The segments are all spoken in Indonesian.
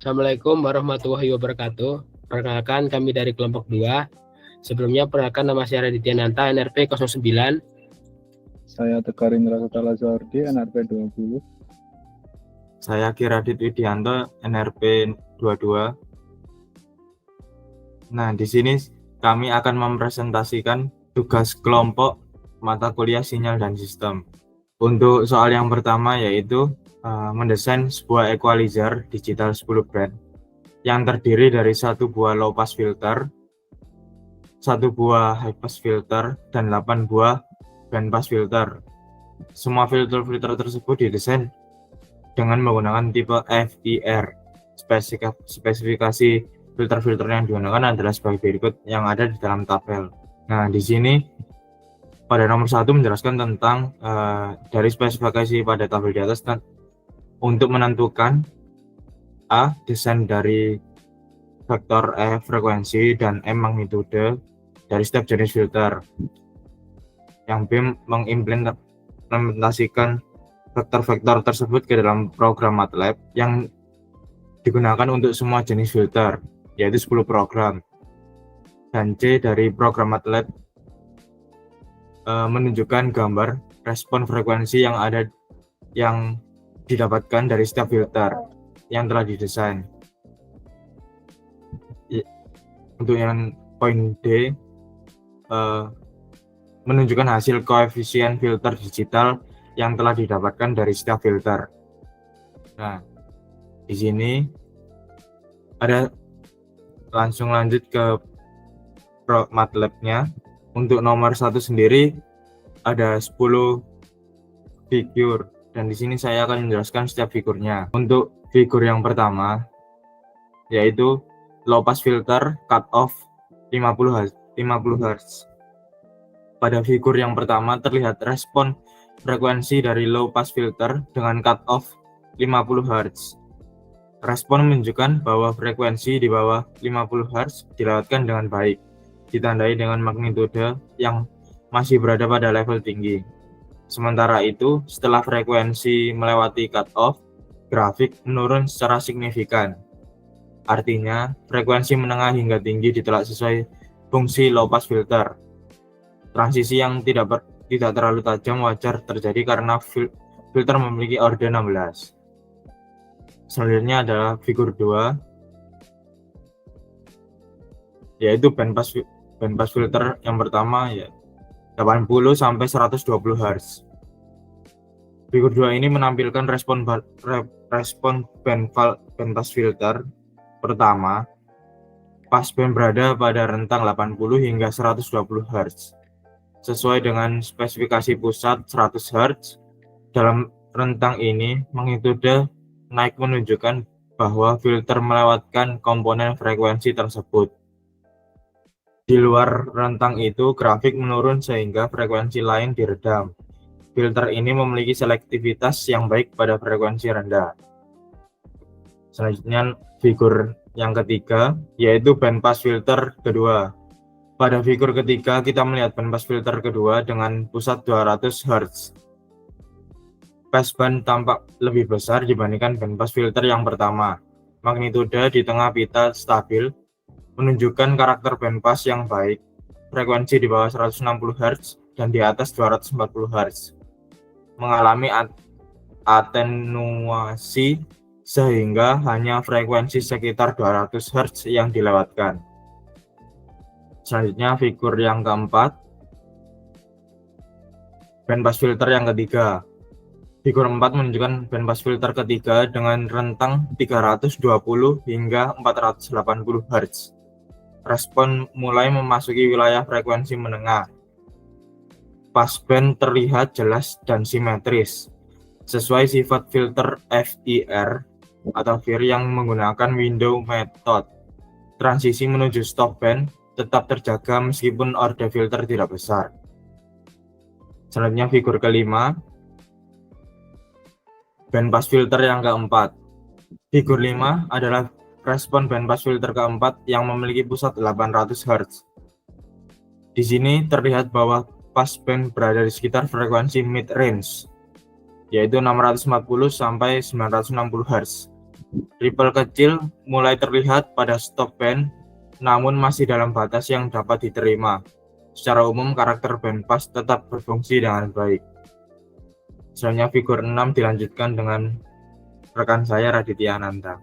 Assalamualaikum warahmatullahi wabarakatuh. Perkenalkan kami dari kelompok 2. Sebelumnya perkenalkan nama saya Raditya Nanta, NRP 09. Saya Tegar Indra Sutala Zawardi, NRP 20. Saya Kiradit Widianto, NRP 22. Nah, di sini kami akan mempresentasikan tugas kelompok mata kuliah sinyal dan sistem. Untuk soal yang pertama yaitu mendesain sebuah equalizer digital 10 band yang terdiri dari satu buah low pass filter, satu buah high pass filter, dan 8 buah band pass filter. Semua filter-filter tersebut didesain dengan menggunakan tipe FIR. Spesifikasi filter-filter yang digunakan adalah sebagai berikut yang ada di dalam tabel. Nah, di sini pada nomor 1 menjelaskan tentang dari spesifikasi pada tabel di atas untuk menentukan A. Desain dari vektor E frekuensi dan M magnitude dari setiap jenis filter. Yang B. Mengimplementasikan vektor-vektor tersebut ke dalam program MATLAB yang digunakan untuk semua jenis filter, yaitu 10 program. Dan C. Dari program MATLAB menunjukkan gambar respon frekuensi yang didapatkan dari setiap filter yang telah didesain. Untuk yang poin D, menunjukkan hasil koefisien filter digital yang telah didapatkan dari setiap filter. Nah, di sini ada langsung lanjut ke MATLAB-nya. Untuk nomor 1 sendiri ada 10 figur dan di sini saya akan menjelaskan setiap figurnya. Untuk figur yang pertama yaitu low pass filter cut off 50 Hz. Pada figur yang pertama terlihat respon frekuensi dari low pass filter dengan cut off 50 Hz. Respon menunjukkan bahwa frekuensi di bawah 50 Hz dilewatkan dengan baik, ditandai dengan magnitude yang masih berada pada level tinggi. Sementara itu, setelah frekuensi melewati cut-off, grafik menurun secara signifikan. Artinya, frekuensi menengah hingga tinggi ditolak sesuai fungsi low pass filter. Transisi yang tidak terlalu tajam wajar terjadi karena filter memiliki orde 16. Selanjutnya adalah figur 2, yaitu band pass filter yang pertama ya 80 sampai 120 Hz. Figur 2 ini menampilkan respon band pass filter pertama. Passband berada pada rentang 80 hingga 120 Hz. Sesuai dengan spesifikasi pusat 100 Hz, dalam rentang ini magnitude naik menunjukkan bahwa filter melewatkan komponen frekuensi tersebut. Di luar rentang itu, grafik menurun sehingga frekuensi lain diredam. Filter ini memiliki selektivitas yang baik pada frekuensi rendah. Selanjutnya, figur yang ketiga, yaitu band pass filter kedua. Pada figur ketiga, kita melihat band pass filter kedua dengan pusat 200 Hz. Passband tampak lebih besar dibandingkan band pass filter yang pertama. Magnitude di tengah pita stabil, menunjukkan karakter bandpass yang baik, frekuensi di bawah 160 Hz dan di atas 240 Hz, mengalami atenuasi sehingga hanya frekuensi sekitar 200 Hz yang dilewatkan. Selanjutnya figur yang keempat, bandpass filter yang ketiga. Figur 4 menunjukkan bandpass filter ketiga dengan rentang 320 hingga 480 Hz. Respon mulai memasuki wilayah frekuensi menengah. Passband terlihat jelas dan simetris, sesuai sifat filter FIR atau FIR yang menggunakan window method. Transisi menuju stop band tetap terjaga meskipun orde filter tidak besar. Selanjutnya figur kelima, bandpass filter yang keempat. Figur 5 adalah respon bandpass filter keempat yang memiliki pusat 800 Hz. Di sini terlihat bahwa passband berada di sekitar frekuensi mid range, yaitu 640 sampai 960 Hz. Ripple kecil mulai terlihat pada stop band, namun masih dalam batas yang dapat diterima. Secara umum, karakter bandpass tetap berfungsi dengan baik. Selanjutnya figur 6 dilanjutkan dengan rekan saya Raditya Ananta.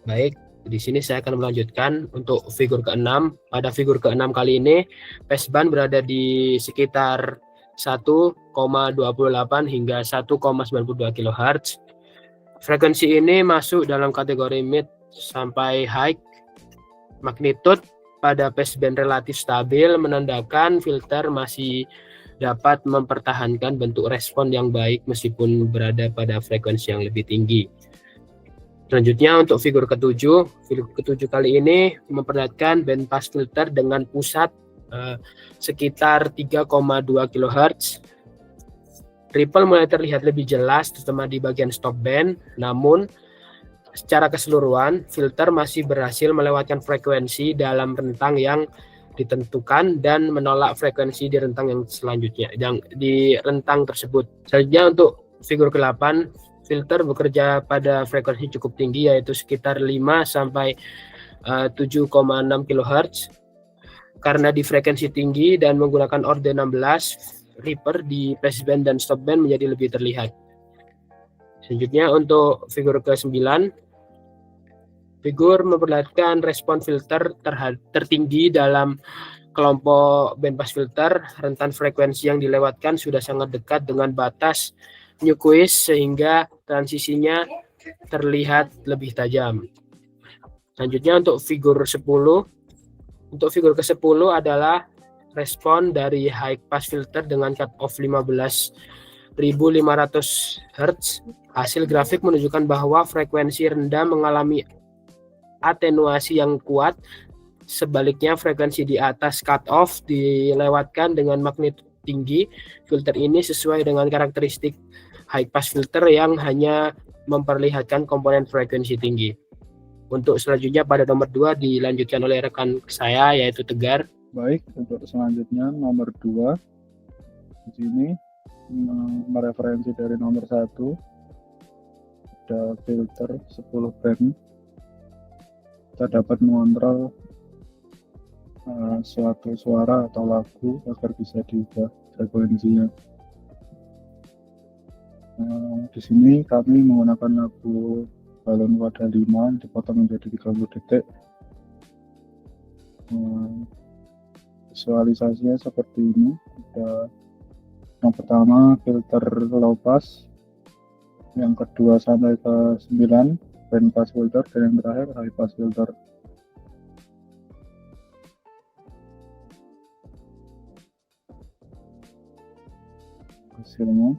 Baik, di sini saya akan melanjutkan untuk figur ke-6. Pada figur ke-6 kali ini, passband berada di sekitar 1,28 hingga 1,92 kHz. Frekuensi ini masuk dalam kategori mid sampai high. Magnitude pada passband relatif stabil, menandakan filter masih dapat mempertahankan bentuk respon yang baik meskipun berada pada frekuensi yang lebih tinggi. Selanjutnya untuk figur ke-7 kali ini memperlihatkan bandpass filter dengan pusat sekitar 3,2 kHz. Ripple mulai terlihat lebih jelas terutama di bagian stop band, namun secara keseluruhan filter masih berhasil melewatkan frekuensi dalam rentang yang ditentukan dan menolak frekuensi di rentang yang selanjutnya, di rentang tersebut. Selanjutnya untuk figur ke-8, filter bekerja pada frekuensi cukup tinggi yaitu sekitar 5 sampai 7,6 kHz. Karena di frekuensi tinggi dan menggunakan orde 16, Ripple di passband dan stopband menjadi lebih terlihat. Selanjutnya untuk figur ke-9, figur memperlihatkan respon filter tertinggi dalam kelompok bandpass filter. Rentan frekuensi yang dilewatkan sudah sangat dekat dengan batas Nyquist sehingga transisinya terlihat lebih tajam. Selanjutnya untuk figur 10. Untuk figur ke-10 adalah respon dari high pass filter dengan cut off 15.500 Hz. Hasil grafik menunjukkan bahwa frekuensi rendah mengalami atenuasi yang kuat. Sebaliknya, frekuensi di atas cut off dilewatkan dengan magnitudo tinggi. Filter ini sesuai dengan karakteristik high pass filter yang hanya memperlihatkan komponen frekuensi tinggi. Untuk selanjutnya pada nomor 2 dilanjutkan oleh rekan saya yaitu Tegar. Baik, untuk selanjutnya nomor 2 di sini mereferensi dari nomor 1 ada filter 10 band. Kita dapat mengontrol suatu suara atau lagu agar bisa diubah frekuensinya. Di sini kami menggunakan lagu Balon Wadah 5 dipotong menjadi 30 detik. Visualisasinya seperti ini. Yang pertama filter low pass, yang kedua sampai ke 9 band pass filter, dan yang terakhir high pass filter. Hasilnya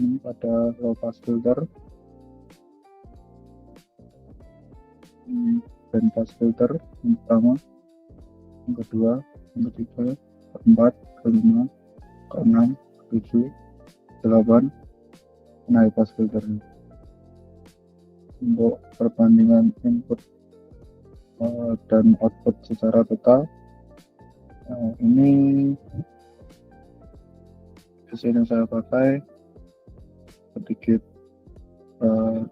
ini pada low pass filter, ini band pass filter yang pertama, yang kedua, yang ketiga, keempat, kelima, keenam, ketujuh, 8 high pass filter. Untuk perbandingan input dan output secara total, ini yang saya pakai sedikit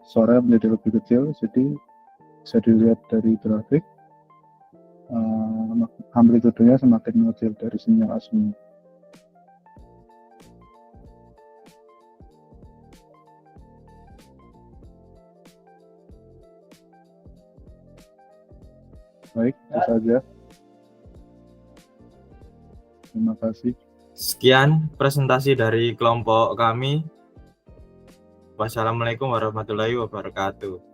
suara menjadi lebih kecil, jadi bisa dilihat dari grafik amplitudenya semakin kecil dari sinyal asli. Baik, itu saja. Terima kasih. Sekian presentasi dari kelompok kami. Wassalamualaikum warahmatullahi wabarakatuh.